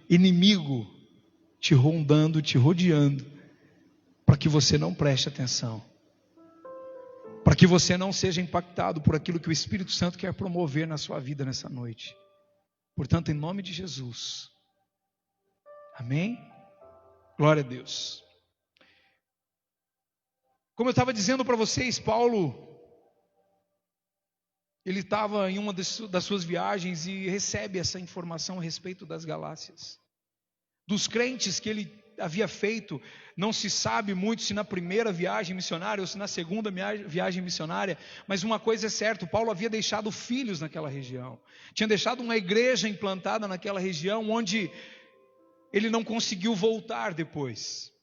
inimigo te rondando, te rodeando, para que você não preste atenção, para que você não seja impactado por aquilo que o Espírito Santo quer promover na sua vida nessa noite. Portanto, em nome de Jesus, amém? Glória a Deus. Como eu estava dizendo para vocês, Paulo, ele estava em uma das suas viagens e recebe essa informação a respeito das Galácias. Dos crentes que ele havia feito, não se sabe muito se na primeira viagem missionária ou se na segunda viagem missionária, mas uma coisa é certa, Paulo havia deixado filhos naquela região, tinha deixado uma igreja implantada naquela região, onde ele não conseguiu voltar depois.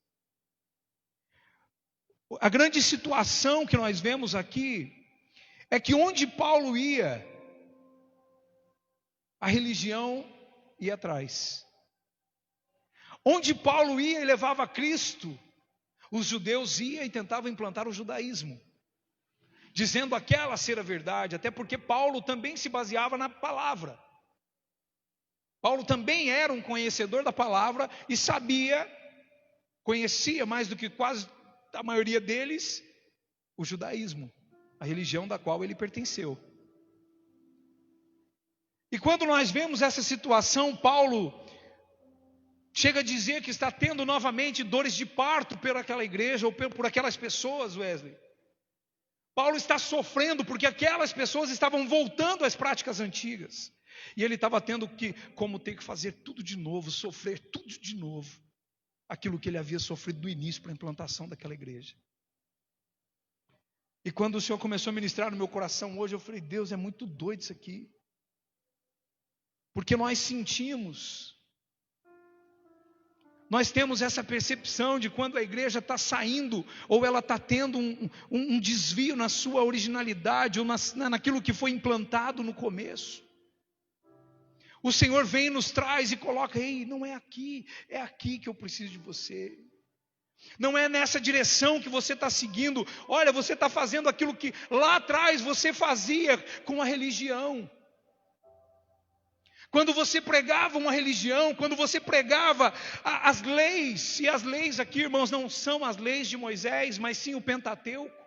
A grande situação que nós vemos aqui é que onde Paulo ia, a religião ia atrás. Onde Paulo ia e levava Cristo, os judeus iam e tentavam implantar o judaísmo, dizendo aquela ser a verdade, até porque Paulo também se baseava na palavra. Paulo também era um conhecedor da palavra e conhecia mais do que quase a maioria deles, o judaísmo, a religião da qual ele pertenceu. E quando nós vemos essa situação, Paulo chega a dizer que está tendo novamente dores de parto por aquela igreja, ou por aquelas pessoas, Wesley. Paulo está sofrendo porque aquelas pessoas estavam voltando às práticas antigas. E ele estava tendo como ter que fazer tudo de novo, sofrer tudo de novo. Aquilo que ele havia sofrido do início para a implantação daquela igreja. E quando o Senhor começou a ministrar no meu coração hoje, eu falei, Deus, é muito doido isso aqui. Porque nós sentimos, nós temos essa percepção de quando a igreja está saindo, ou ela está tendo um desvio na sua originalidade, ou naquilo que foi implantado no começo. O Senhor vem e nos traz e coloca, ei, não é aqui que eu preciso de você. Não é nessa direção que você está seguindo. Olha, você está fazendo aquilo que lá atrás você fazia com a religião. Quando você pregava uma religião, quando você pregava as leis, e as leis aqui, irmãos, não são as leis de Moisés, mas sim o Pentateuco,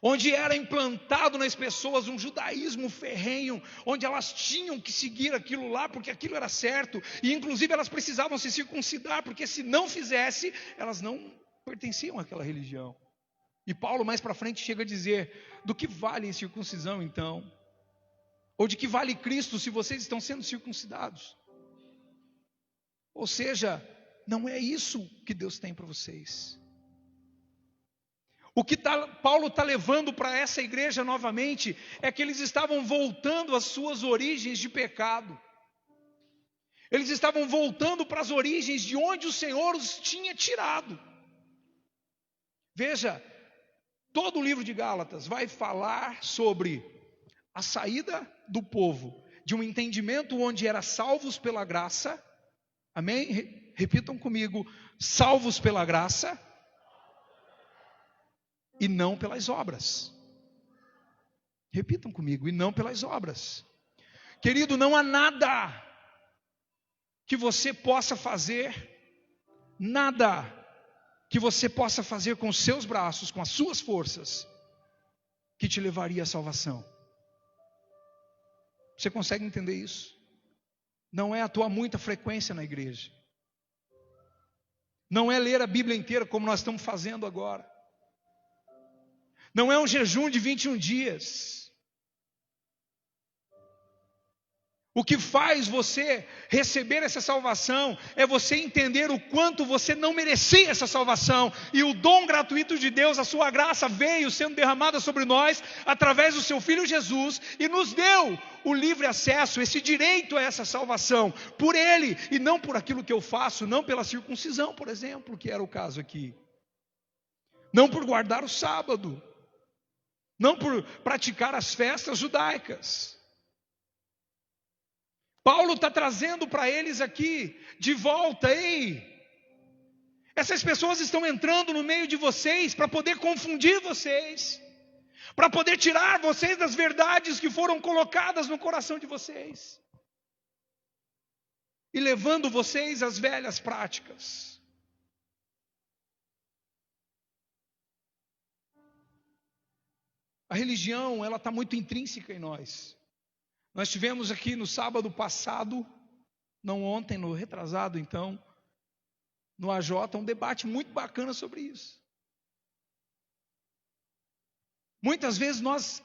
onde era implantado nas pessoas um judaísmo ferrenho, onde elas tinham que seguir aquilo lá, porque aquilo era certo, e inclusive elas precisavam se circuncidar, porque se não fizesse, elas não pertenciam àquela religião. E Paulo mais para frente chega a dizer, do que vale a circuncisão então? Ou de que vale Cristo se vocês estão sendo circuncidados? Ou seja, não é isso que Deus tem para vocês. O que Paulo está levando para essa igreja novamente é que eles estavam voltando às suas origens de pecado. Eles estavam voltando para as origens de onde o Senhor os tinha tirado. Veja, todo o livro de Gálatas vai falar sobre a saída do povo de um entendimento onde era salvos pela graça. Amém? Repitam comigo, salvos pela graça. E não pelas obras. Repitam comigo, e não pelas obras. Querido, não há nada que você possa fazer, nada que você possa fazer com os seus braços, com as suas forças, que te levaria à salvação. Você consegue entender isso? Não é a tua muita frequência na igreja. Não é ler a Bíblia inteira como nós estamos fazendo agora. Não é um jejum de 21 dias. O que faz você receber essa salvação é você entender o quanto você não merecia essa salvação. E o dom gratuito de Deus, a sua graça veio sendo derramada sobre nós através do seu Filho Jesus e nos deu o livre acesso, esse direito a essa salvação por Ele e não por aquilo que eu faço, não pela circuncisão, por exemplo, que era o caso aqui. Não por guardar o sábado. Não por praticar as festas judaicas. Paulo está trazendo para eles aqui, de volta, ei, essas pessoas estão entrando no meio de vocês para poder confundir vocês, para poder tirar vocês das verdades que foram colocadas no coração de vocês. e levando vocês às velhas práticas. A religião, ela está muito intrínseca em nós. Nós tivemos aqui no sábado passado, não ontem, no retrasado então, no AJ, um debate muito bacana sobre isso. Muitas vezes nós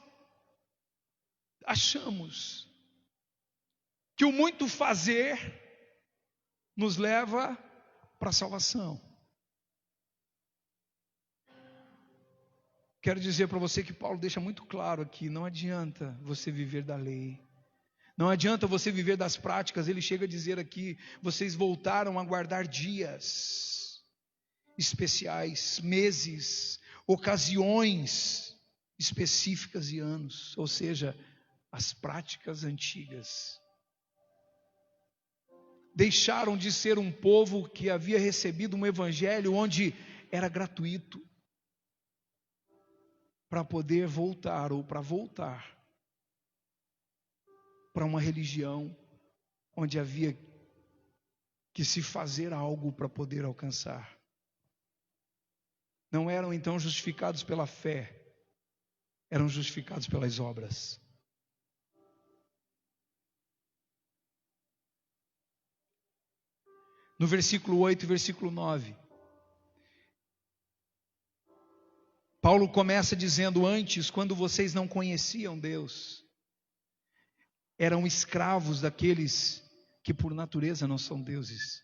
achamos que o muito fazer nos leva para a salvação. Quero dizer para você que Paulo deixa muito claro aqui, não adianta você viver da lei, não adianta você viver das práticas. Ele chega a dizer aqui, vocês voltaram a guardar dias especiais, meses, ocasiões específicas e anos, ou seja, as práticas antigas. Deixaram de ser um povo que havia recebido um evangelho onde era gratuito, para poder voltar, ou para voltar para uma religião onde havia que se fazer algo para poder alcançar. Não eram então justificados pela fé, eram justificados pelas obras. No versículo 8 e versículo 9, Paulo começa dizendo: antes, quando vocês não conheciam Deus, eram escravos daqueles que por natureza não são deuses.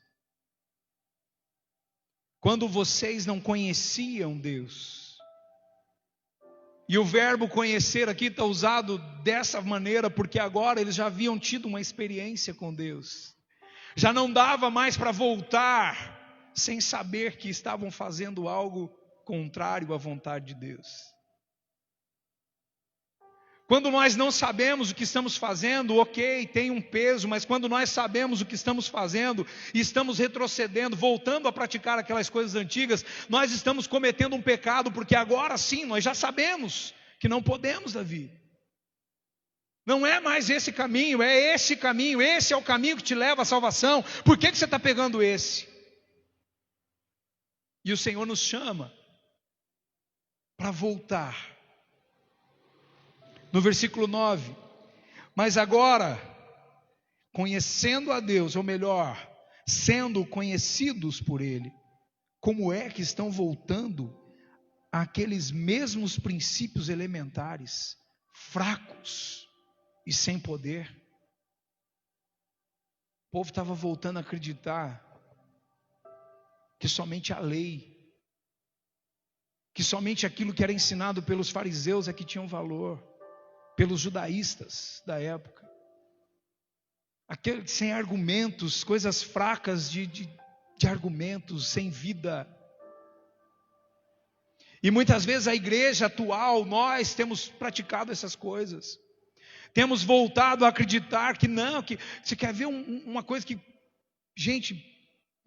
Quando vocês não conheciam Deus, e o verbo conhecer aqui está usado dessa maneira, porque agora eles já haviam tido uma experiência com Deus. Já não dava mais para voltar sem saber que estavam fazendo algo contrário à vontade de Deus. Quando nós não sabemos o que estamos fazendo, ok, tem um peso, mas quando nós sabemos o que estamos fazendo e estamos retrocedendo, voltando a praticar aquelas coisas antigas, nós estamos cometendo um pecado, porque agora sim, nós já sabemos que não podemos, Davi. Não é mais esse caminho, é esse caminho, esse é o caminho que te leva à salvação. Por que você está pegando esse? E o Senhor nos chama para voltar. No versículo 9, mas agora, conhecendo a Deus, ou melhor, sendo conhecidos por Ele, como é que estão voltando àqueles mesmos princípios elementares, fracos e sem poder? O povo estava voltando a acreditar que somente a lei, que somente aquilo que era ensinado pelos fariseus é que tinha um valor, pelos judaístas da época, aqueles sem argumentos, coisas fracas de argumentos, sem vida. E muitas vezes a igreja atual, nós temos praticado essas coisas, temos voltado a acreditar que não, que você quer ver uma coisa que, gente,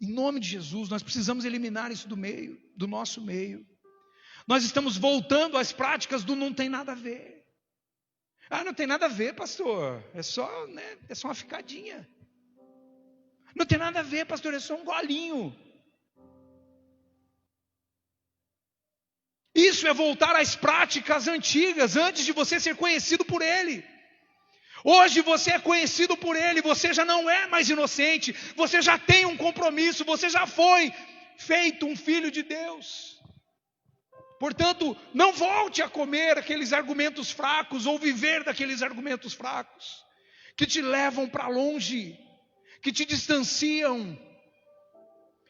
em nome de Jesus, nós precisamos eliminar isso do nosso meio. Nós estamos voltando às práticas do não tem nada a ver. Ah, não tem nada a ver, pastor, é só uma ficadinha. Não tem nada a ver, pastor, é só um golinho. Isso é voltar às práticas antigas, antes de você ser conhecido por Ele. Hoje você é conhecido por Ele, você já não é mais inocente, você já tem um compromisso, você já foi feito um filho de Deus. Portanto, não volte a comer aqueles argumentos fracos ou viver daqueles argumentos fracos que te levam para longe, que te distanciam.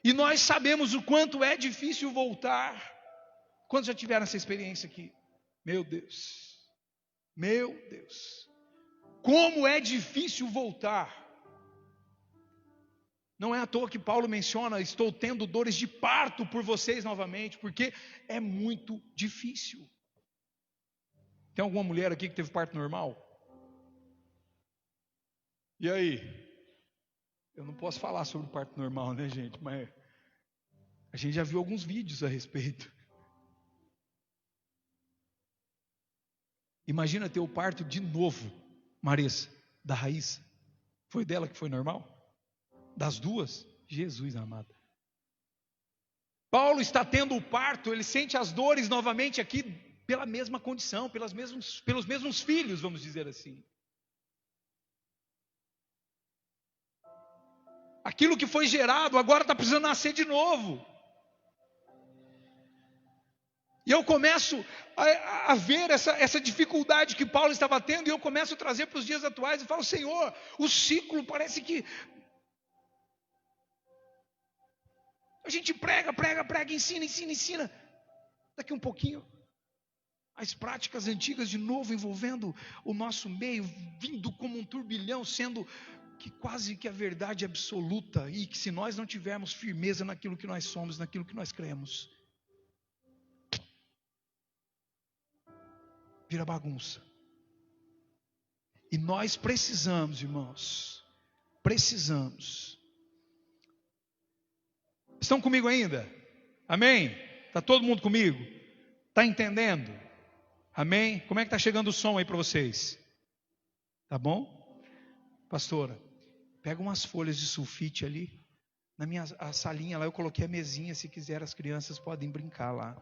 E nós sabemos o quanto é difícil voltar. Quantos já tiveram essa experiência aqui? Meu Deus, como é difícil voltar. Não é à toa que Paulo menciona: estou tendo dores de parto por vocês novamente, porque é muito difícil. Tem alguma mulher aqui que teve parto normal? E aí? Eu não posso falar sobre parto normal, né, gente? Mas a gente já viu alguns vídeos a respeito. Imagina ter o parto de novo, Marissa, da Raíssa. Foi dela que foi normal? Das duas? Jesus amado. Paulo está tendo o parto, ele sente as dores novamente aqui pela mesma condição, pelos mesmos filhos, vamos dizer assim. Aquilo que foi gerado agora está precisando nascer de novo. E eu começo a ver essa dificuldade que Paulo estava tendo, e eu começo a trazer para os dias atuais e falo: Senhor, o ciclo parece que a gente prega, ensina. Daqui um pouquinho, as práticas antigas de novo envolvendo o nosso meio, vindo como um turbilhão, sendo que quase que a verdade absoluta, e que se nós não tivermos firmeza naquilo que nós somos, naquilo que nós cremos, vira bagunça. E nós precisamos, irmãos, Estão comigo ainda? Amém? Está todo mundo comigo? Está entendendo? Amém? Como é que está chegando o som aí para vocês? Tá bom? Pastora, pega umas folhas de sulfite ali. Na minha salinha lá eu coloquei a mesinha, se quiser as crianças podem brincar lá.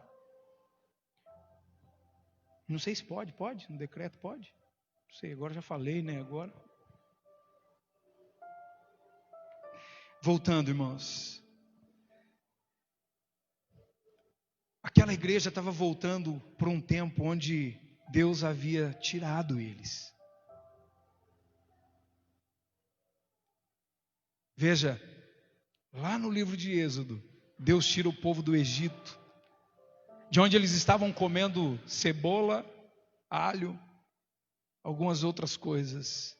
Não sei se pode? No decreto pode? Não sei, agora já falei, né? Agora. Voltando, irmãos. Aquela igreja estava voltando para um tempo onde Deus havia tirado eles. Veja, lá no livro de Êxodo, Deus tira o povo do Egito, de onde eles estavam comendo cebola, alho, algumas outras coisas.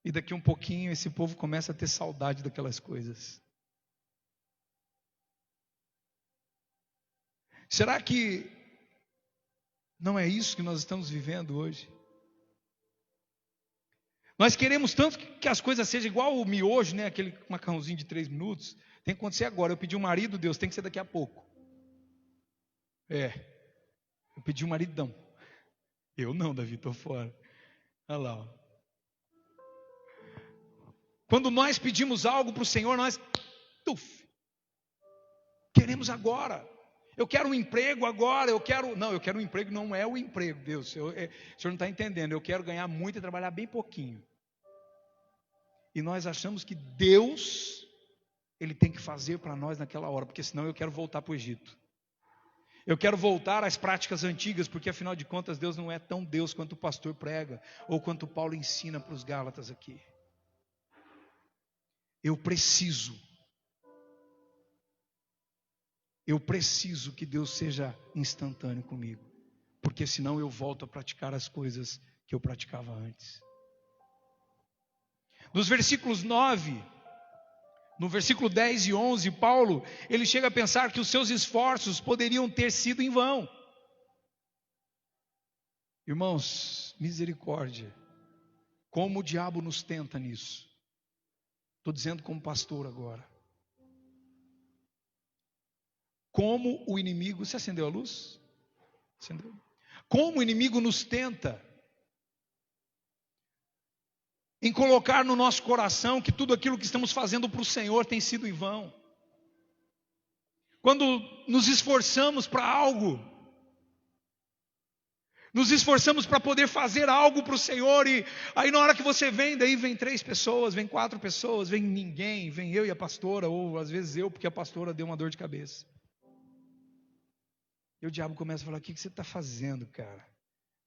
E daqui um pouquinho esse povo começa a ter saudade daquelas coisas. Será que não é isso que nós estamos vivendo hoje? Nós queremos tanto que as coisas sejam igual o miojo, né? Aquele macarrãozinho de 3 minutos. Tem que acontecer agora. Eu pedi um marido, Deus, tem que ser daqui a pouco. Eu pedi um maridão. Eu não, Davi, estou fora. Olha lá. Ó. Quando nós pedimos algo para o Senhor, nós queremos agora. Eu quero um emprego agora, eu quero um emprego, não é o emprego, Deus, o senhor não está entendendo, eu quero ganhar muito e trabalhar bem pouquinho. E nós achamos que Deus, Ele tem que fazer para nós naquela hora, porque senão eu quero voltar para o Egito. Eu quero voltar às práticas antigas, porque afinal de contas Deus não é tão Deus quanto o pastor prega, ou quanto Paulo ensina para os Gálatas aqui. Eu preciso que Deus seja instantâneo comigo, porque senão eu volto a praticar as coisas que eu praticava antes. Nos versículos 9, no versículo 10 e 11, Paulo, ele chega a pensar que os seus esforços poderiam ter sido em vão. Irmãos, misericórdia, como o diabo nos tenta nisso. Estou dizendo como pastor agora. Como o inimigo... Você acendeu a luz? Acendeu? Como o inimigo nos tenta em colocar no nosso coração que tudo aquilo que estamos fazendo para o Senhor tem sido em vão. Quando nos esforçamos para algo, nos esforçamos para poder fazer algo para o Senhor, e aí na hora que você vem, daí vem 3 pessoas, vem 4 pessoas, vem ninguém, vem eu e a pastora, ou às vezes eu, porque a pastora deu uma dor de cabeça. E o diabo começa a falar: o que você está fazendo, cara?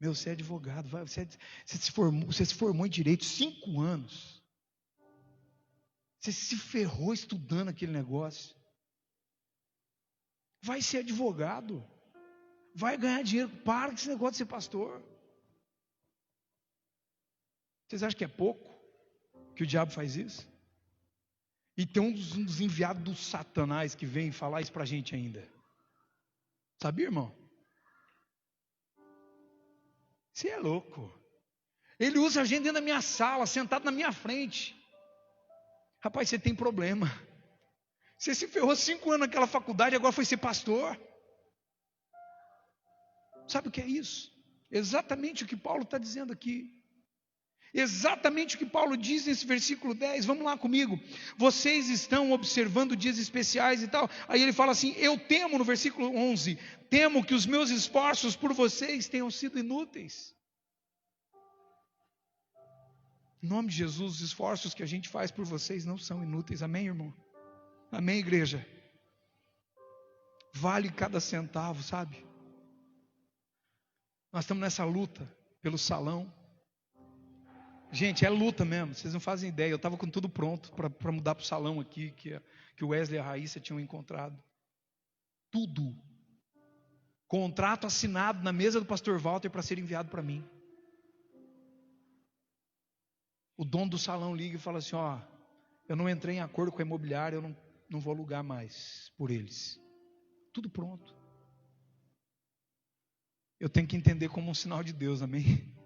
Meu, você é advogado, você se formou em direito 5 anos. Você se ferrou estudando aquele negócio. Vai ser advogado. Vai ganhar dinheiro. Para com esse negócio de ser pastor. Vocês acham que é pouco que o diabo faz isso? E tem uns enviados do Satanás que vem falar isso para a gente ainda. Sabia, irmão? Você é louco. Ele usa a gente dentro da minha sala, sentado na minha frente. Rapaz, você tem problema. Você se ferrou 5 anos naquela faculdade, agora foi ser pastor. Sabe o que é isso? Exatamente o que Paulo está dizendo aqui. Exatamente o que Paulo diz nesse versículo 10, vamos lá comigo. Vocês estão observando dias especiais e tal. Aí ele fala assim: eu temo, no versículo 11, temo que os meus esforços por vocês tenham sido inúteis. Em nome de Jesus, os esforços que a gente faz por vocês não são inúteis. Amém, irmão? Amém, igreja? Vale cada centavo, sabe? Nós estamos nessa luta pelo salão. Gente, é luta mesmo, vocês não fazem ideia. Eu estava com tudo pronto para mudar para o salão aqui, que o Wesley e a Raíssa tinham encontrado. Tudo. Contrato assinado na mesa do pastor Walter para ser enviado para mim. O dono do salão liga e fala assim: ó, eu não entrei em acordo com a imobiliária, eu não vou alugar mais por eles. Tudo pronto. Eu tenho que entender como um sinal de Deus, amém?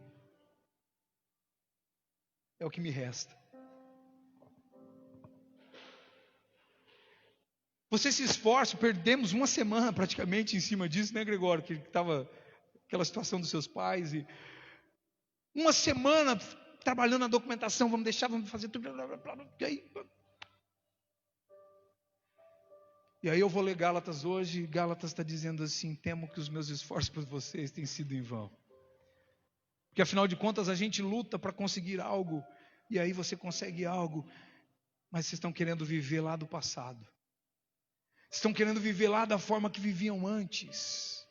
É o que me resta. Você se esforça, perdemos uma semana praticamente em cima disso, né, Gregório? Que estava aquela situação dos seus pais. E uma semana trabalhando na documentação, vamos fazer tudo. E aí eu vou ler Gálatas hoje, e Gálatas está dizendo assim: temo que os meus esforços por vocês tenham sido em vão. Porque afinal de contas a gente luta para conseguir algo, e aí você consegue algo, mas vocês estão querendo viver lá do passado. Estão querendo viver lá da forma que viviam antes,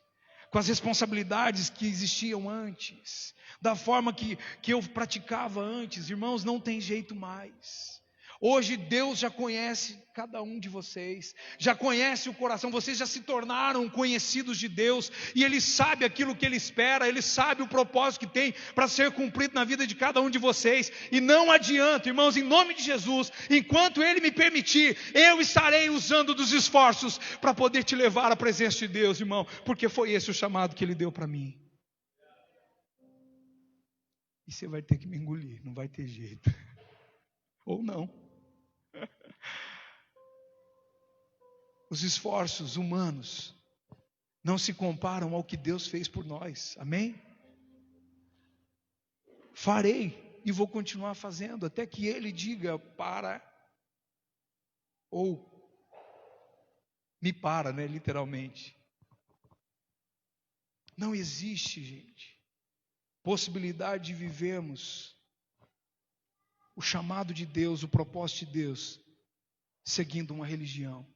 com as responsabilidades que existiam antes, da forma que eu praticava antes. Irmãos, não tem jeito mais. Hoje Deus já conhece cada um de vocês, já conhece o coração, vocês já se tornaram conhecidos de Deus, e Ele sabe aquilo que Ele espera, Ele sabe o propósito que tem para ser cumprido na vida de cada um de vocês. E não adianta, irmãos, em nome de Jesus, enquanto Ele me permitir, eu estarei usando dos esforços para poder te levar à presença de Deus, irmão, porque foi esse o chamado que Ele deu para mim. E você vai ter que me engolir, não vai ter jeito. Ou não. Os esforços humanos não se comparam ao que Deus fez por nós. Amém? Farei e vou continuar fazendo até que Ele diga para, ou me para, né, literalmente. Não existe, gente, possibilidade de vivermos o chamado de Deus, o propósito de Deus, seguindo uma religião.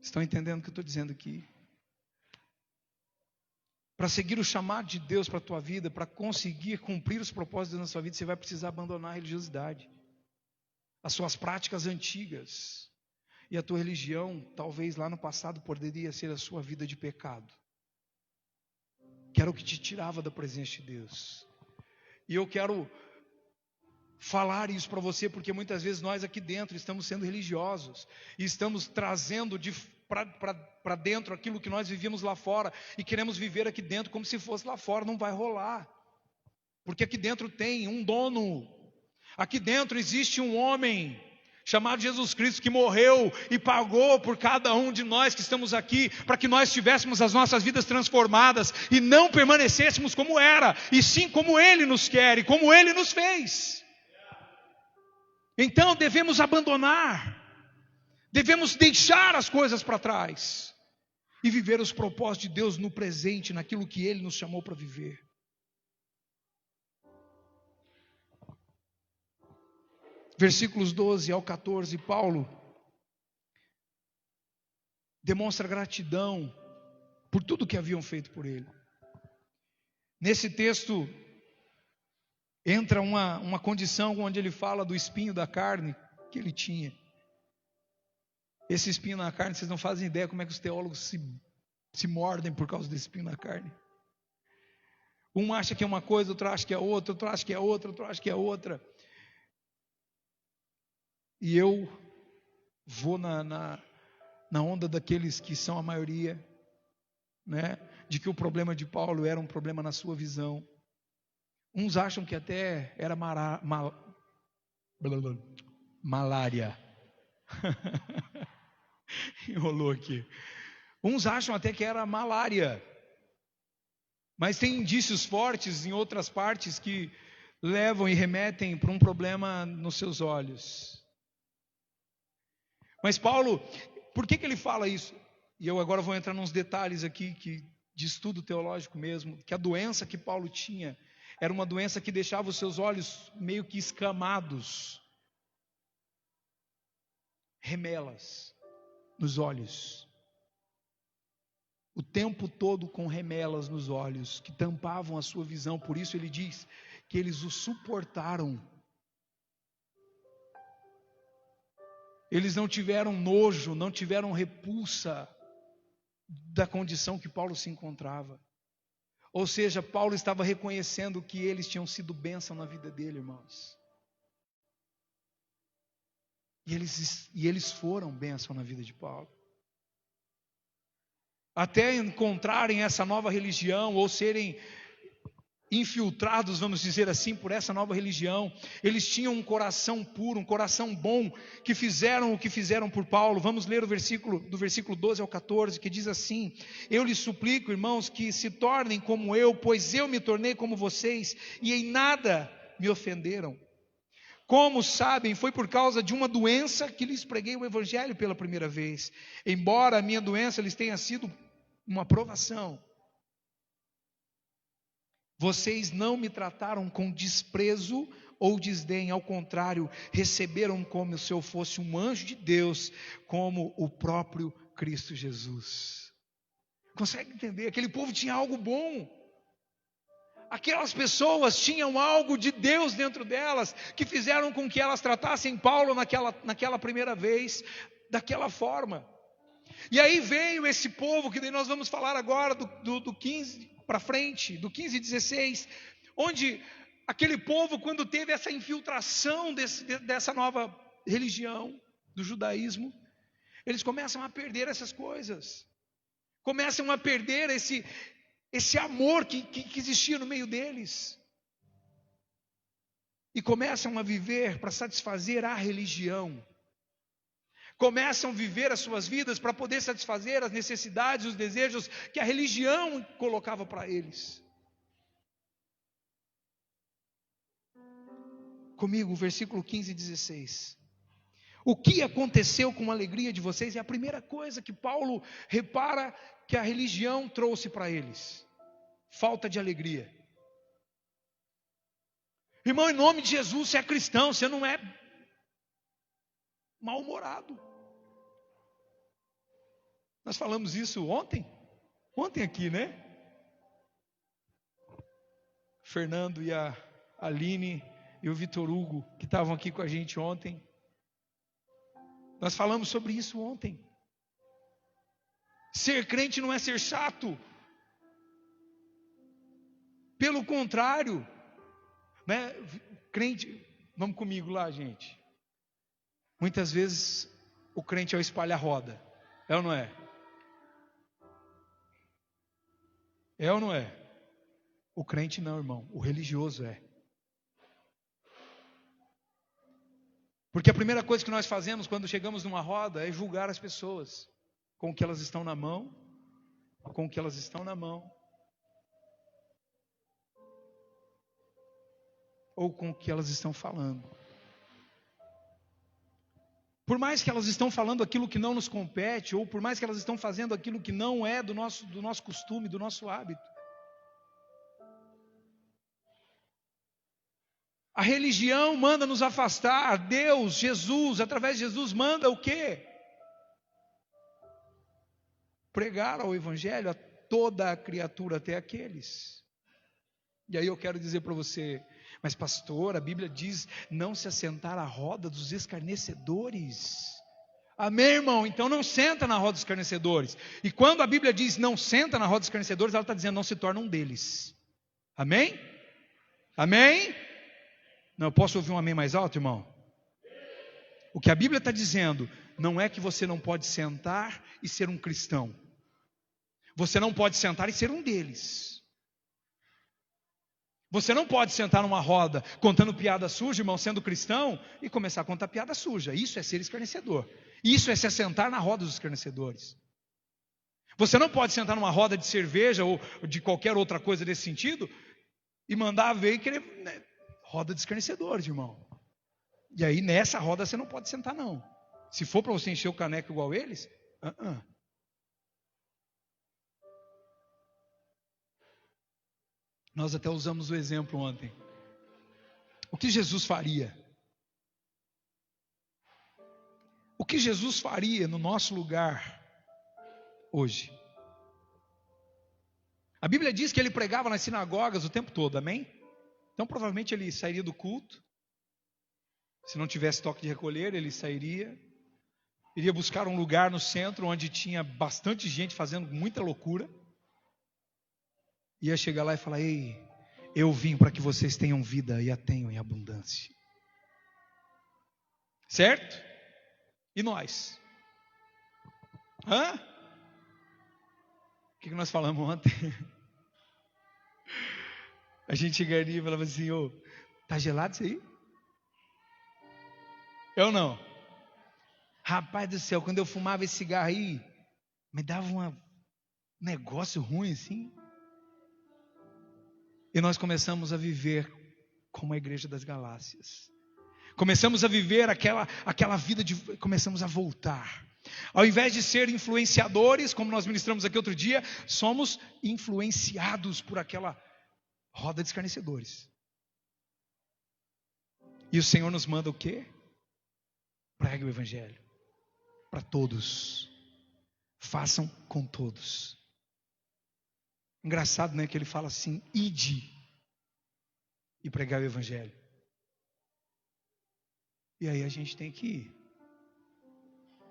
Estão entendendo o que eu estou dizendo aqui? Para seguir o chamado de Deus para a tua vida, para conseguir cumprir os propósitos na sua vida, você vai precisar abandonar a religiosidade, as suas práticas antigas. E a tua religião, talvez lá no passado, poderia ser a sua vida de pecado, que era o que te tirava da presença de Deus. E eu quero falar isso para você, porque muitas vezes nós aqui dentro estamos sendo religiosos, e estamos trazendo para dentro aquilo que nós vivíamos lá fora, e queremos viver aqui dentro como se fosse lá fora. Não vai rolar, porque aqui dentro tem um dono, aqui dentro existe um homem chamado Jesus Cristo, que morreu e pagou por cada um de nós que estamos aqui, para que nós tivéssemos as nossas vidas transformadas, e não permanecêssemos como era, e sim como Ele nos quer, e como Ele nos fez. Então devemos abandonar, devemos deixar as coisas para trás, e viver os propósitos de Deus no presente, naquilo que Ele nos chamou para viver. Versículos 12 ao 14, Paulo demonstra gratidão por tudo que haviam feito por ele. Nesse texto entra uma condição onde ele fala do espinho da carne que ele tinha. Esse espinho na carne, vocês não fazem ideia como é que os teólogos se mordem por causa desse espinho na carne. Um acha que é uma coisa, outro acha que é outra, outro acha que é outra, outro acha que é outra. E eu vou na onda daqueles que são a maioria, né? De que o problema de Paulo era um problema na sua visão. Uns acham que até era malária. Enrolou aqui. Uns acham até que era malária. Mas tem indícios fortes em outras partes que levam e remetem para um problema nos seus olhos. Mas Paulo, por que ele fala isso? E eu agora vou entrar nos detalhes aqui de estudo teológico mesmo, que a doença que Paulo tinha era uma doença que deixava os seus olhos meio que escamados, remelas nos olhos, o tempo todo com remelas nos olhos, que tampavam a sua visão. Por isso ele diz que eles o suportaram. Eles não tiveram nojo, não tiveram repulsa da condição que Paulo se encontrava. Ou seja, Paulo estava reconhecendo que eles tinham sido bênção na vida dele, irmãos. E eles foram bênção na vida de Paulo. Até encontrarem essa nova religião, ou serem infiltrados, vamos dizer assim, por essa nova religião, eles tinham um coração puro, um coração bom, que fizeram o que fizeram por Paulo. Vamos ler o versículo, do versículo 12 ao 14, que diz assim: eu lhes suplico, irmãos, que se tornem como eu, pois eu me tornei como vocês, e em nada me ofenderam. Como sabem, foi por causa de uma doença que lhes preguei o evangelho pela primeira vez, embora a minha doença lhes tenha sido uma provação. Vocês não me trataram com desprezo ou desdém, ao contrário, receberam como se eu fosse um anjo de Deus, como o próprio Cristo Jesus. Consegue entender? Aquele povo tinha algo bom. Aquelas pessoas tinham algo de Deus dentro delas, que fizeram com que elas tratassem Paulo naquela primeira vez, daquela forma. E aí veio esse povo, que nós vamos falar agora do 15 para frente, do 15 e 16, onde aquele povo, quando teve essa infiltração dessa nova religião, do judaísmo, eles começam a perder essas coisas, começam a perder esse amor que existia no meio deles, e começam a viver para satisfazer a religião. Começam a viver as suas vidas para poder satisfazer as necessidades, os desejos que a religião colocava para eles. Comigo, versículo 15 e 16. O que aconteceu com a alegria de vocês? É a primeira coisa que Paulo repara que a religião trouxe para eles: falta de alegria. Irmão, em nome de Jesus, você é cristão, você não é mal-humorado. Nós falamos isso ontem aqui, né? Fernando e a Aline e o Vitor Hugo, que estavam aqui com a gente ontem. Nós falamos sobre isso ontem. Ser crente não é ser chato. Pelo contrário, né? Crente, vamos comigo lá, gente. Muitas vezes o crente é o espalha-roda. É ou não é? É ou não é? O crente não, irmão. O religioso é. Porque a primeira coisa que nós fazemos quando chegamos numa roda é julgar as pessoas com o que elas estão na mão, com o que elas estão na mão, ou com o que elas estão falando. Por mais que elas estão falando aquilo que não nos compete, ou por mais que elas estão fazendo aquilo que não é do nosso costume, do nosso hábito. A religião manda nos afastar. Deus, Jesus, através de Jesus, manda o quê? Pregar ao evangelho a toda a criatura, até aqueles. E aí eu quero dizer para você: mas pastor, a Bíblia diz não se assentar à roda dos escarnecedores. Amém, irmão? Então não senta na roda dos escarnecedores. E quando a Bíblia diz não senta na roda dos escarnecedores, ela está dizendo não se torna um deles. Amém? Amém? Não, eu posso ouvir um amém mais alto, irmão? O que a Bíblia está dizendo não é que você não pode sentar e ser um cristão. Você não pode sentar e ser um deles. Você não pode sentar numa roda contando piada suja, irmão, sendo cristão, e começar a contar piada suja. Isso é ser escarnecedor. Isso é se assentar na roda dos escarnecedores. Você não pode sentar numa roda de cerveja ou de qualquer outra coisa desse sentido e mandar ver e querer, né? Roda de escarnecedores, irmão. E aí nessa roda você não pode sentar, não. Se for para você encher o caneco igual eles, Nós até usamos o exemplo ontem. O que Jesus faria? O que Jesus faria no nosso lugar hoje? A Bíblia diz que ele pregava nas sinagogas o tempo todo, amém? Então provavelmente ele sairia do culto. Se não tivesse toque de recolher, ele sairia. Iria buscar um lugar no centro onde tinha bastante gente fazendo muita loucura. Ia chegar lá e falar: ei, eu vim para que vocês tenham vida e a tenham em abundância. Certo? E nós? O que nós falamos ontem? A gente chegaria e falava assim: ô, tá gelado isso aí? Eu não. Rapaz do céu, quando eu fumava esse cigarro aí, me dava um negócio ruim assim. E nós começamos a viver como a igreja das Galácias. Começamos a viver aquela vida começamos a voltar. Ao invés de ser influenciadores, como nós ministramos aqui outro dia, somos influenciados por aquela roda de escarnecedores. E o Senhor nos manda o quê? Pregue o evangelho para todos. Façam com todos. Engraçado, né, que ele fala assim: ide e pregar o evangelho. E aí a gente tem que ir.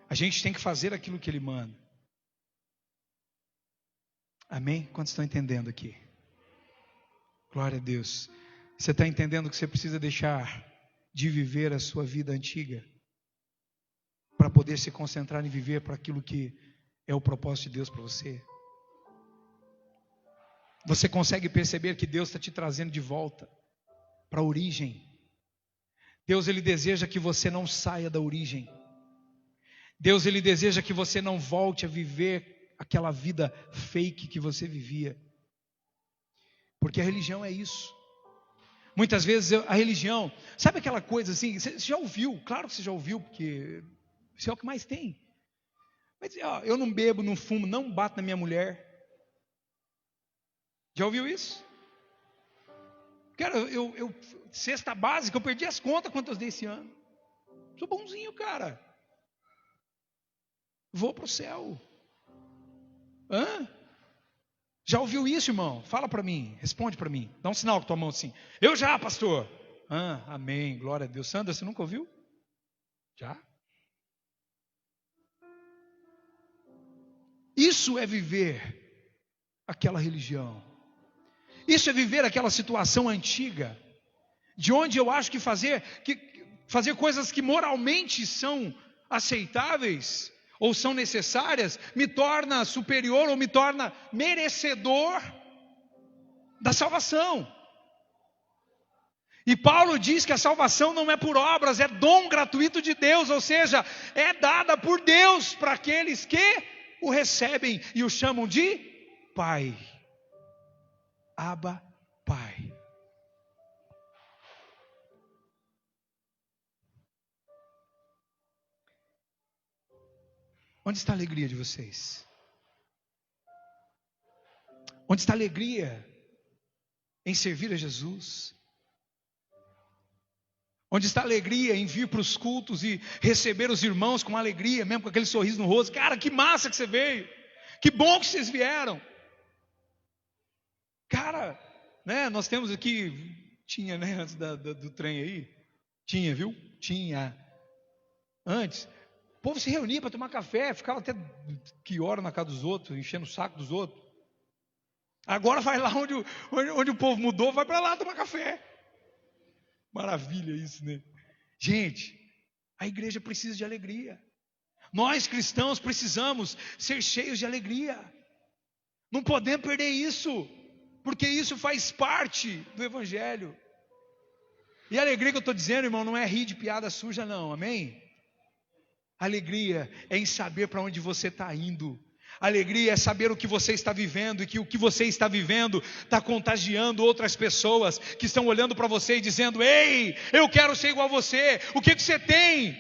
A gente tem que fazer aquilo que ele manda. Amém? Quantos estão entendendo aqui? Glória a Deus. Você está entendendo que você precisa deixar de viver a sua vida antiga para poder se concentrar em viver para aquilo que é o propósito de Deus para você? Você consegue perceber que Deus está te trazendo de volta para a origem? Deus, Ele deseja que você não saia da origem. Deus, Ele deseja que você não volte a viver aquela vida fake que você vivia. Porque a religião é isso. Muitas vezes a religião, sabe aquela coisa assim, você já ouviu, claro que você já ouviu, porque isso é o que mais tem. Mas eu não bebo, não fumo, não bato na minha mulher. Já ouviu isso? Cara, cesta básica, eu perdi as contas quantas dei esse ano. Sou bonzinho, cara. Vou para o céu. Já ouviu isso, irmão? Fala para mim, responde para mim. Dá um sinal com tua mão assim. Eu já, pastor. Amém, glória a Deus. Sandra, você nunca ouviu? Já? Isso é viver aquela religião. Isso é viver aquela situação antiga, de onde eu acho que fazer coisas que moralmente são aceitáveis ou são necessárias, me torna superior ou me torna merecedor da salvação. E Paulo diz que a salvação não é por obras, é dom gratuito de Deus, ou seja, é dada por Deus para aqueles que o recebem e o chamam de Pai. Abba, Pai. Onde está a alegria de vocês? Onde está a alegria em servir a Jesus? Onde está a alegria em vir para os cultos e receber os irmãos com alegria, mesmo com aquele sorriso no rosto? Cara, que massa que você veio! Que bom que vocês vieram! Cara, né, nós temos aqui, tinha, né, antes do trem aí, tinha, viu? Tinha. Antes, o povo se reunia para tomar café, ficava até que hora na casa dos outros, enchendo o saco dos outros. Agora vai lá onde o povo mudou, vai para lá tomar café. Maravilha isso, né? Gente, a igreja precisa de alegria. Nós cristãos precisamos ser cheios de alegria. Não podemos perder isso, porque isso faz parte do evangelho. E a alegria que eu estou dizendo, irmão, não é rir de piada suja não, amém? Alegria é em saber para onde você está indo. Alegria é saber o que você está vivendo e que o que você está vivendo está contagiando outras pessoas que estão olhando para você e dizendo: ei, eu quero ser igual a você. O que você tem?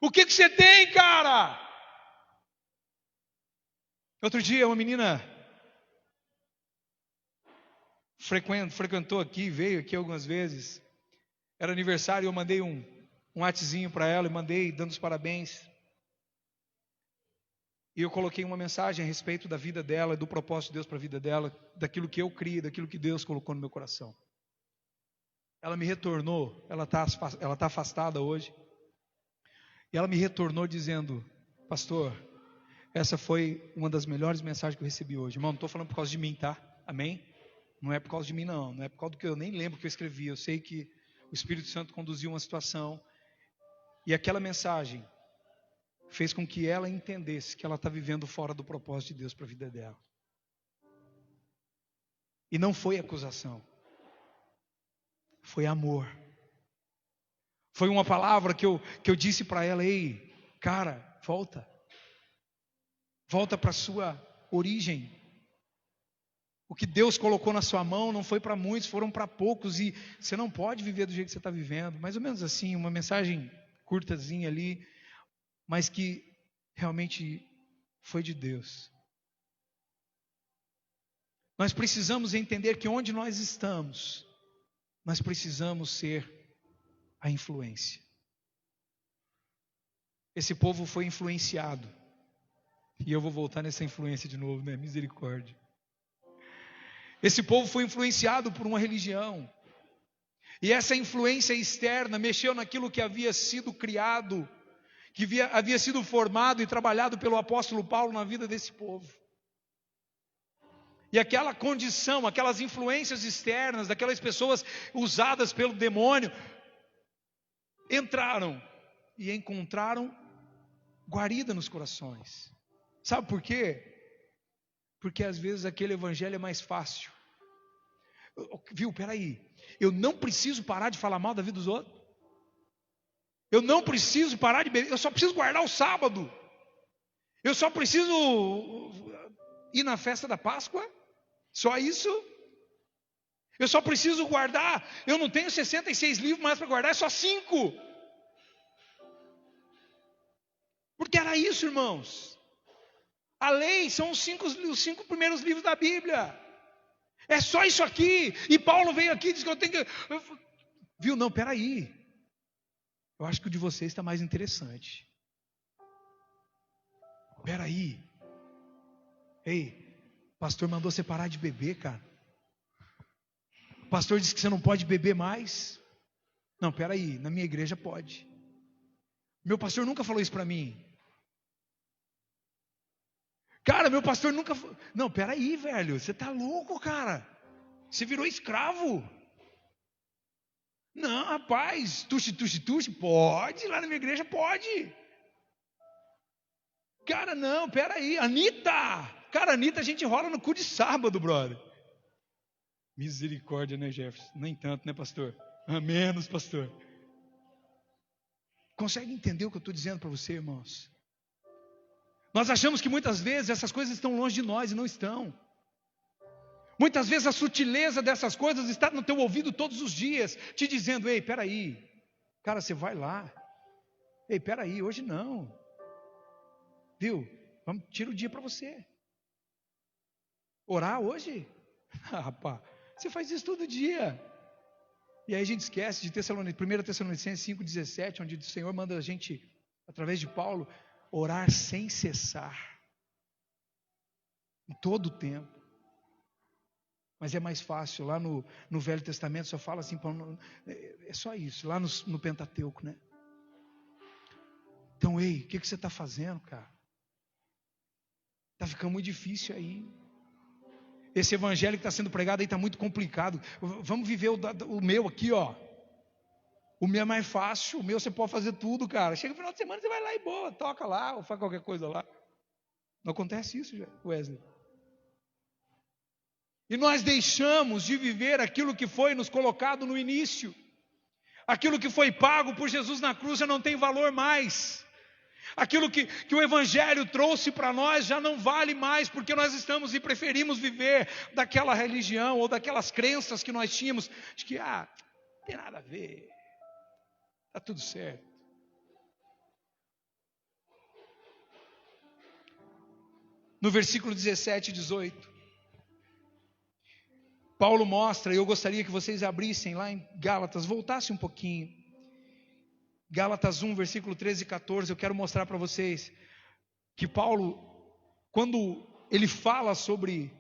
O que você tem, cara? Outro dia uma menina frequentou aqui, veio aqui algumas vezes. Era aniversário, eu mandei um WhatsAppzinho para ela e mandei dando os parabéns. E eu coloquei uma mensagem a respeito da vida dela, do propósito de Deus para a vida dela, daquilo que eu criei, daquilo que Deus colocou no meu coração. Ela me retornou, ela tá afastada hoje. E ela me retornou dizendo: pastor, essa foi uma das melhores mensagens que eu recebi hoje. Irmão, não estou falando por causa de mim, tá? Amém? Não é por causa de mim, não. Não é por causa do que eu nem lembro que eu escrevi. Eu sei que o Espírito Santo conduziu uma situação. E aquela mensagem fez com que ela entendesse que ela está vivendo fora do propósito de Deus para a vida dela. E não foi acusação. Foi amor. Foi uma palavra que eu disse para ela: ei, cara, volta. Volta para a sua origem. O que Deus colocou na sua mão não foi para muitos, foram para poucos. E você não pode viver do jeito que você está vivendo. Mais ou menos assim, uma mensagem curtazinha ali, mas que realmente foi de Deus. Nós precisamos entender que onde nós estamos, nós precisamos ser a influência. Esse povo foi influenciado. E eu vou voltar nessa influência de novo, né? Misericórdia. Esse povo foi influenciado por uma religião. E essa influência externa mexeu naquilo que havia sido criado, que havia sido formado e trabalhado pelo apóstolo Paulo na vida desse povo. E aquela condição, aquelas influências externas, daquelas pessoas usadas pelo demônio, entraram e encontraram guarida nos corações. Sabe por quê? Porque às vezes aquele evangelho é mais fácil. Viu, peraí, eu não preciso parar de falar mal da vida dos outros. Eu não preciso parar de beber, eu só preciso guardar o sábado. Eu só preciso ir na festa da Páscoa. Só isso. Eu só preciso guardar, eu não tenho 66 livros mais para guardar, é só 5. Porque era isso, irmãos. A lei são os 5 primeiros livros da Bíblia. É só isso aqui. E Paulo veio aqui e disse que eu tenho que... Viu, não, peraí. Eu acho que o de vocês está mais interessante. Peraí. Ei, o pastor mandou você parar de beber, cara. O pastor disse que você não pode beber mais. Não, peraí, na minha igreja pode. Meu pastor nunca falou isso para mim. Cara, meu pastor nunca... Não, peraí, velho, você tá louco, cara. Você virou escravo. Não, rapaz, tuxe, pode, lá na minha igreja pode. Cara, não, peraí, Anitta. Cara, Anitta a gente rola no cu de sábado, brother. Misericórdia, né, Jefferson? Nem tanto, né, pastor? A menos, pastor. Consegue entender o que eu estou dizendo para você, irmãos? Nós achamos que muitas vezes essas coisas estão longe de nós e não estão. Muitas vezes a sutileza dessas coisas está no teu ouvido todos os dias, te dizendo: ei, peraí, cara, você vai lá. Ei, peraí, hoje não. Viu? Vamos, tira o dia para você. Orar hoje? Ah, rapaz, você faz isso todo dia. E aí a gente esquece de 1 Tessalonicenses 5,17, onde o Senhor manda a gente, através de Paulo, orar sem cessar, em todo o tempo. Mas é mais fácil, lá no Velho Testamento só fala assim, é só isso, lá no Pentateuco, né? Então, ei, o que você está fazendo, cara? Está ficando muito difícil aí. Esse evangelho que está sendo pregado aí está muito complicado. Vamos viver o meu aqui, ó. O meu é mais fácil, o meu você pode fazer tudo, cara. Chega no final de semana, você vai lá e boa, toca lá, ou faz qualquer coisa lá. Não acontece isso, Wesley. E nós deixamos de viver aquilo que foi nos colocado no início. Aquilo que foi pago por Jesus na cruz já não tem valor mais. Aquilo que o Evangelho trouxe para nós já não vale mais, porque nós estamos e preferimos viver daquela religião ou daquelas crenças que nós tínhamos, de que, não tem nada a ver, está tudo certo. No versículo 17 e 18, Paulo mostra, e eu gostaria que vocês abrissem lá em Gálatas, voltassem um pouquinho. Gálatas 1, versículo 13 e 14, eu quero mostrar para vocês que Paulo, quando ele fala sobre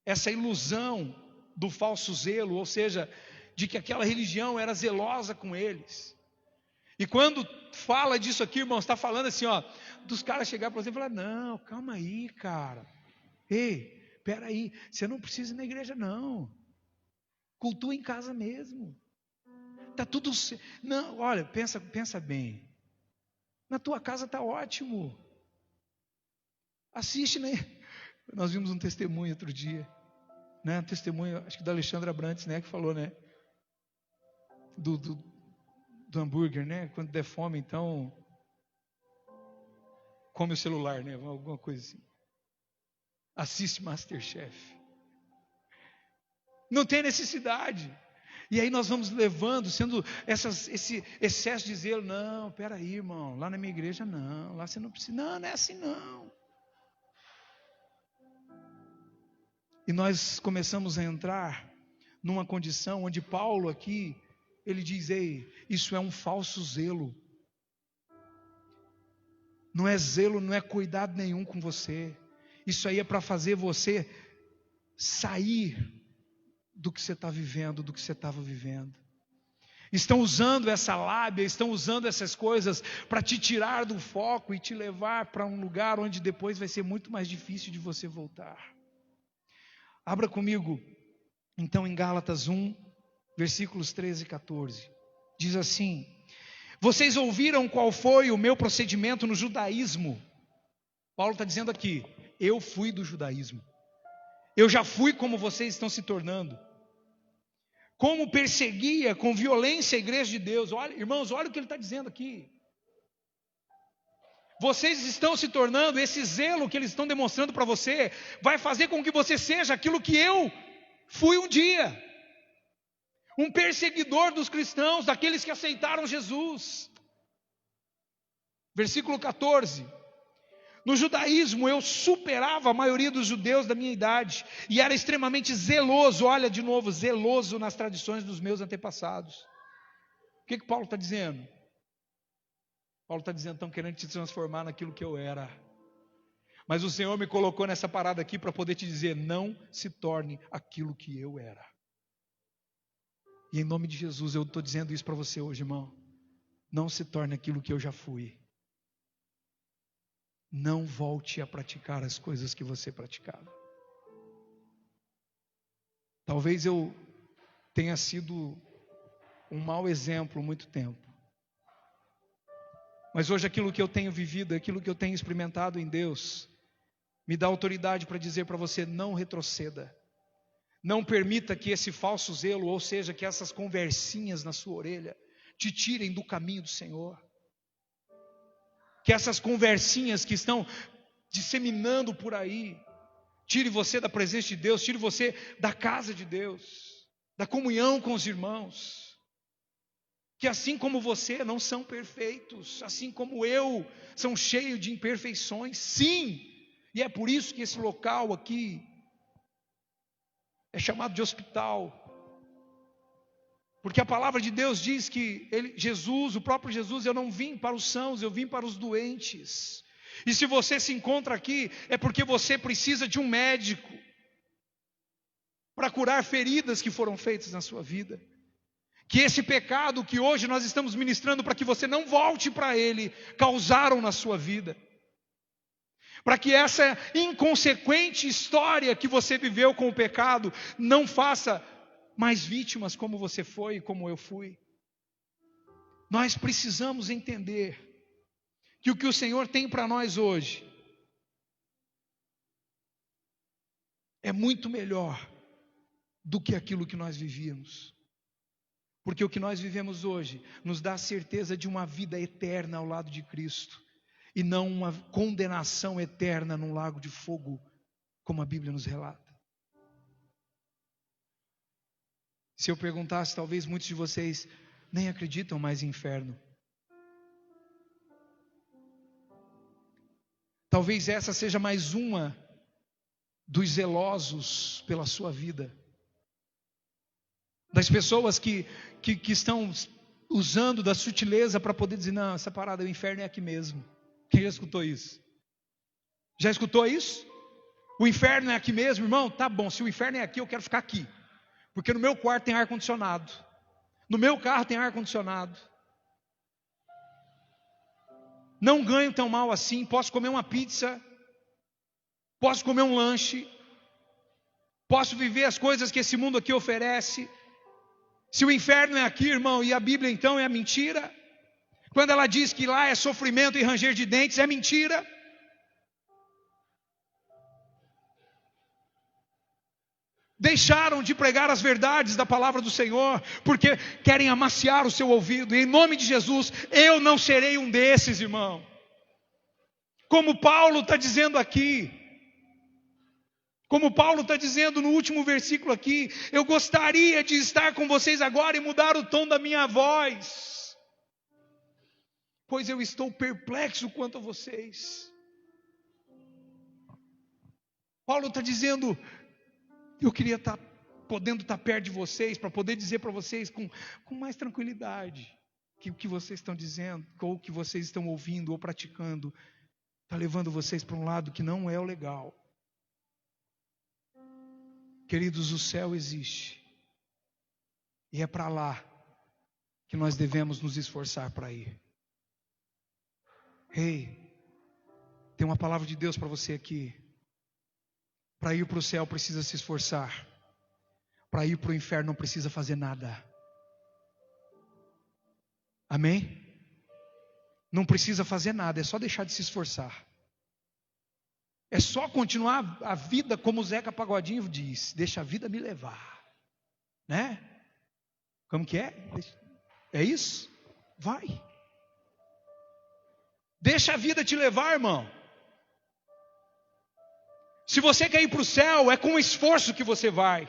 essa ilusão do falso zelo, ou seja, de que aquela religião era zelosa com eles. E quando fala disso aqui, irmãos, está falando assim, dos caras chegar para você e falar, não, calma aí, cara. Ei, espera aí, você não precisa ir na igreja não. Cultua em casa mesmo. Está tudo certo. Não, olha, pensa bem. Na tua casa está ótimo. Assiste, né? Nós vimos um testemunho outro dia, né? Um testemunho, acho que da Alexandra Brantes, né? Que falou, né? Do hambúrguer, né? Quando der fome, então come o celular, né? Alguma coisa assim. Assiste MasterChef. Não tem necessidade. E aí nós vamos levando, sendo esse excesso de zelo. Não, peraí, irmão, lá na minha igreja não, lá você não precisa. Não é assim não. E nós começamos a entrar numa condição onde Paulo aqui, ele diz, ei, isso é um falso zelo. Não é zelo, não é cuidado nenhum com você. Isso aí é para fazer você sair do que você está vivendo, do que você estava vivendo. Estão usando essa lábia, estão usando essas coisas para te tirar do foco e te levar para um lugar onde depois vai ser muito mais difícil de você voltar. Abra comigo, então, em Gálatas 1, versículos 13 e 14. Diz assim: vocês ouviram qual foi o meu procedimento no judaísmo? Paulo está dizendo aqui, eu fui do judaísmo. Eu já fui como vocês estão se tornando. Como perseguia com violência a igreja de Deus. Olha, irmãos, olha o que ele está dizendo aqui. Vocês estão se tornando, esse zelo que eles estão demonstrando para você, vai fazer com que você seja aquilo que eu fui um dia. Um perseguidor dos cristãos, daqueles que aceitaram Jesus. Versículo 14. No judaísmo eu superava a maioria dos judeus da minha idade e era extremamente zeloso, olha de novo, zeloso nas tradições dos meus antepassados. O que Paulo está dizendo? Paulo está dizendo, estão querendo te transformar naquilo que eu era. Mas o Senhor me colocou nessa parada aqui para poder te dizer, não se torne aquilo que eu era. E em nome de Jesus eu estou dizendo isso para você hoje, irmão. Não se torne aquilo que eu já fui. Não volte a praticar as coisas que você praticava. Talvez eu tenha sido um mau exemplo muito tempo. Mas hoje aquilo que eu tenho vivido, aquilo que eu tenho experimentado em Deus, me dá autoridade para dizer para você, não retroceda. Não permita que esse falso zelo, ou seja, que essas conversinhas na sua orelha, te tirem do caminho do Senhor. Que essas conversinhas que estão disseminando por aí, tire você da presença de Deus, tire você da casa de Deus, da comunhão com os irmãos. Que assim como você não são perfeitos, assim como eu, são cheios de imperfeições, sim. E é por isso que esse local aqui é chamado de hospital. Porque a palavra de Deus diz que Jesus, o próprio Jesus, eu não vim para os sãos, eu vim para os doentes. E se você se encontra aqui, é porque você precisa de um médico para curar feridas que foram feitas na sua vida. Que esse pecado que hoje nós estamos ministrando para que você não volte para ele, causaram na sua vida. Para que essa inconsequente história que você viveu com o pecado não faça mais vítimas como você foi e como eu fui. Nós precisamos entender que o Senhor tem para nós hoje é muito melhor do que aquilo que nós vivíamos. Porque o que nós vivemos hoje nos dá a certeza de uma vida eterna ao lado de Cristo. e não uma condenação eterna num lago de fogo, como a Bíblia nos relata. Se eu perguntasse, talvez muitos de vocês nem acreditam mais em inferno. Talvez essa seja mais uma dos zelosos pela sua vida, das pessoas que estão usando da sutileza para poder dizer, não, essa parada, o inferno é aqui mesmo. Quem já escutou isso? Já escutou isso? O inferno é aqui mesmo, irmão? Tá bom, se o inferno é aqui, eu quero ficar aqui, porque no meu quarto tem ar-condicionado, no meu carro tem ar-condicionado, não ganho tão mal assim, posso comer uma pizza, posso comer um lanche, posso viver as coisas que esse mundo aqui oferece. Se o inferno é aqui, irmão, e a Bíblia então é mentira, quando ela diz que lá é sofrimento e ranger de dentes, é mentira. Deixaram de pregar as verdades da palavra do Senhor, porque querem amaciar o seu ouvido, e em nome de Jesus, eu não serei um desses, irmão. Como Paulo está dizendo aqui, como Paulo está dizendo no último versículo aqui, eu gostaria de estar com vocês agora e mudar o tom da minha voz, pois eu estou perplexo quanto a vocês. Paulo está dizendo, eu queria podendo estar perto de vocês, para poder dizer para vocês com mais tranquilidade, que o que vocês estão dizendo, ou o que vocês estão ouvindo ou praticando, está levando vocês para um lado que não é o legal. Queridos, o céu existe, e é para lá que nós devemos nos esforçar para ir. Ei, tem uma palavra de Deus para você aqui. Para ir para o céu precisa se esforçar, para ir para o inferno não precisa fazer nada. Amém? Não precisa fazer nada, é só deixar de se esforçar. É só continuar a vida como o Zeca Pagodinho diz, deixa a vida me levar, né? Como que é? É isso? Vai. Deixa a vida te levar, irmão. Se você quer ir para o céu, é com esforço que você vai.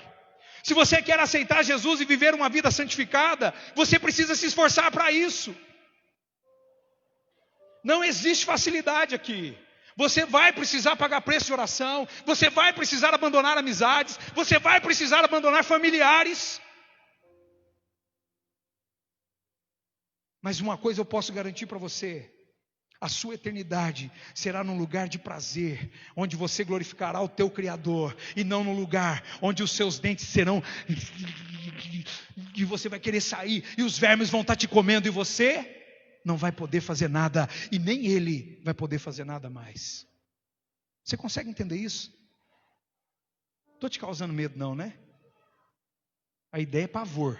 Se você quer aceitar Jesus e viver uma vida santificada, você precisa se esforçar para isso. Não existe facilidade aqui. Você vai precisar pagar preço de oração, você vai precisar abandonar amizades, você vai precisar abandonar familiares. Mas uma coisa eu posso garantir para você: a sua eternidade será num lugar de prazer, onde você glorificará o teu Criador, e não num lugar onde os seus dentes serão, e você vai querer sair, e os vermes vão estar te comendo, e você não vai poder fazer nada, e nem ele vai poder fazer nada mais. Você consegue entender isso? Estou te causando medo não, né? A ideia é pavor.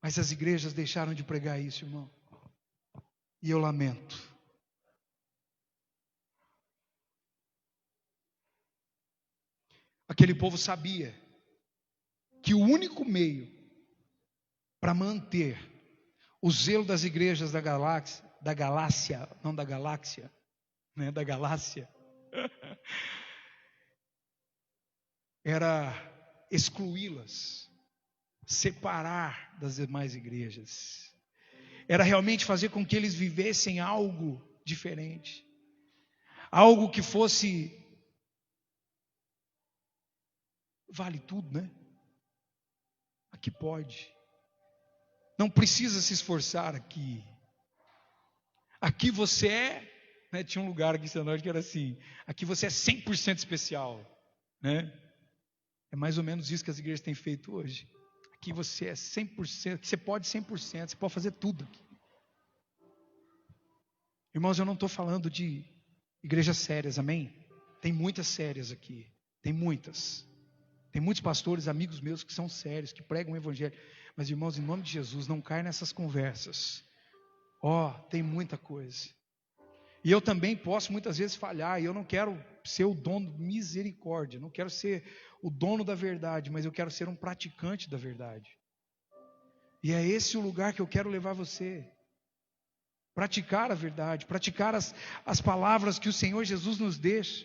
Mas as igrejas deixaram de pregar isso, irmão. E eu lamento. Aquele povo sabia que o único meio para manter o zelo das igrejas da galáxia, era excluí-las, separar das demais igrejas. Era realmente fazer com que eles vivessem algo diferente, algo que fosse, vale tudo, né? Aqui pode, não precisa se esforçar aqui. Aqui você é, né? Tinha um lugar aqui em São Norte que era assim: aqui você é 100% especial, né? É mais ou menos isso que as igrejas têm feito hoje. Aqui você é 100%, você pode 100%, você pode fazer tudo aqui. Irmãos, eu não estou falando de igrejas sérias, amém? Tem muitas sérias aqui, tem muitas. Tem muitos pastores, amigos meus que são sérios, que pregam o evangelho. Mas irmãos, em nome de Jesus, não caia nessas conversas. Tem muita coisa. E eu também posso muitas vezes falhar, e eu não quero ser o dono, misericórdia, não quero ser o dono da verdade, mas eu quero ser um praticante da verdade. E é esse o lugar que eu quero levar você, praticar a verdade, praticar as palavras que o Senhor Jesus nos deixa.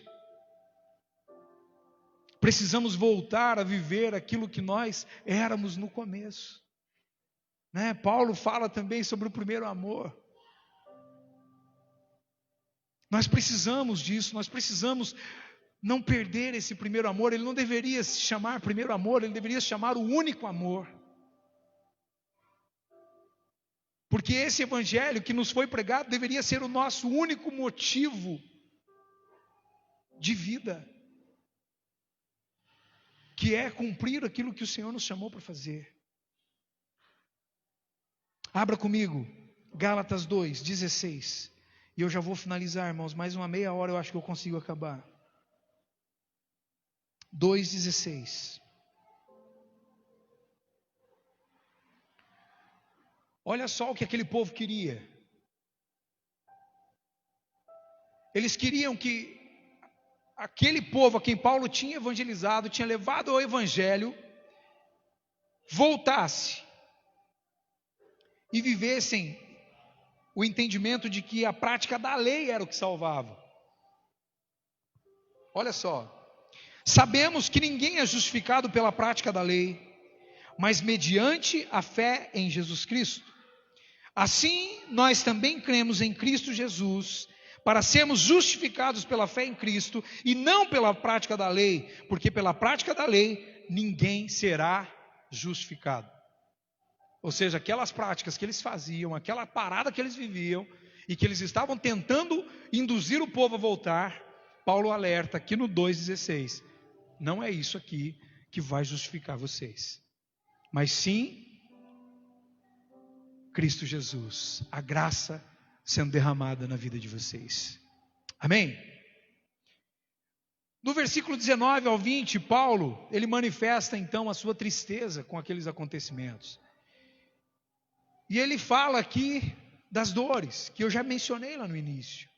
Precisamos voltar a viver aquilo que nós éramos no começo, né? Paulo fala também sobre o primeiro amor. Nós precisamos disso, nós precisamos não perder esse primeiro amor. Ele não deveria se chamar primeiro amor, ele deveria se chamar o único amor. Porque esse evangelho que nos foi pregado deveria ser o nosso único motivo de vida, que é cumprir aquilo que o Senhor nos chamou para fazer. Abra comigo, Gálatas 2:16. E eu já vou finalizar, irmãos, mais uma meia hora eu acho que eu consigo acabar. 2:16. Olha só o que aquele povo queria. Eles queriam que aquele povo a quem Paulo tinha evangelizado, tinha levado ao evangelho, voltasse e vivessem o entendimento de que a prática da lei era o que salvava. Olha só, sabemos que ninguém é justificado pela prática da lei, mas mediante a fé em Jesus Cristo. Assim, nós também cremos em Cristo Jesus, para sermos justificados pela fé em Cristo, e não pela prática da lei, porque pela prática da lei, ninguém será justificado. Ou seja, aquelas práticas que eles faziam, aquela parada que eles viviam, e que eles estavam tentando induzir o povo a voltar, Paulo alerta aqui no 2:16, não é isso aqui que vai justificar vocês, mas sim Cristo Jesus, a graça sendo derramada na vida de vocês. Amém? No versículo 19 ao 20, Paulo, ele manifesta então a sua tristeza com aqueles acontecimentos. E ele fala aqui das dores, que eu já mencionei lá no início.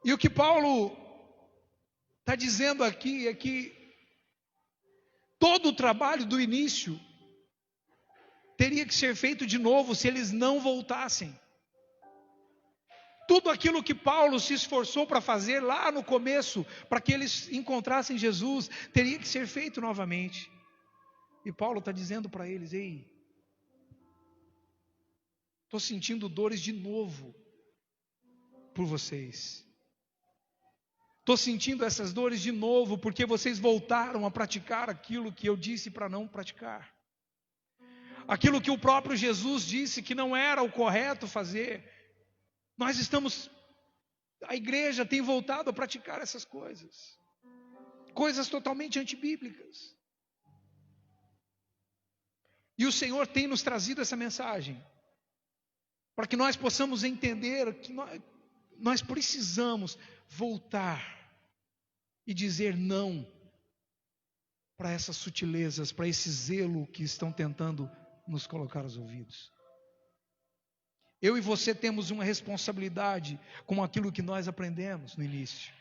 E o que Paulo está dizendo aqui é que todo o trabalho do início teria que ser feito de novo se eles não voltassem. Tudo aquilo que Paulo se esforçou para fazer lá no começo, para que eles encontrassem Jesus, teria que ser feito novamente. E Paulo está dizendo para eles: ei, estou sentindo dores de novo por vocês. Estou sentindo essas dores de novo porque vocês voltaram a praticar aquilo que eu disse para não praticar. Aquilo que o próprio Jesus disse que não era o correto fazer. A igreja tem voltado a praticar essas coisas. Coisas totalmente antibíblicas. E o Senhor tem nos trazido essa mensagem, para que nós possamos entender que nós precisamos voltar e dizer não para essas sutilezas, para esse zelo que estão tentando nos colocar aos ouvidos. Eu e você temos uma responsabilidade com aquilo que nós aprendemos no início.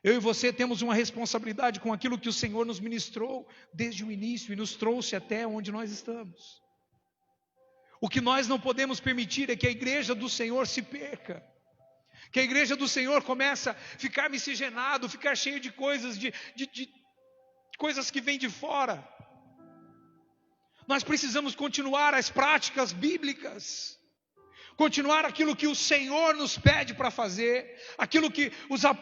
Eu e você temos uma responsabilidade com aquilo que o Senhor nos ministrou desde o início e nos trouxe até onde nós estamos. O que nós não podemos permitir é que a igreja do Senhor se perca. Que a igreja do Senhor comece a ficar miscigenado, ficar cheio de coisas, de coisas que vêm de fora. Nós precisamos continuar as práticas bíblicas. Continuar aquilo que o Senhor nos pede para fazer, aquilo que os apóstolos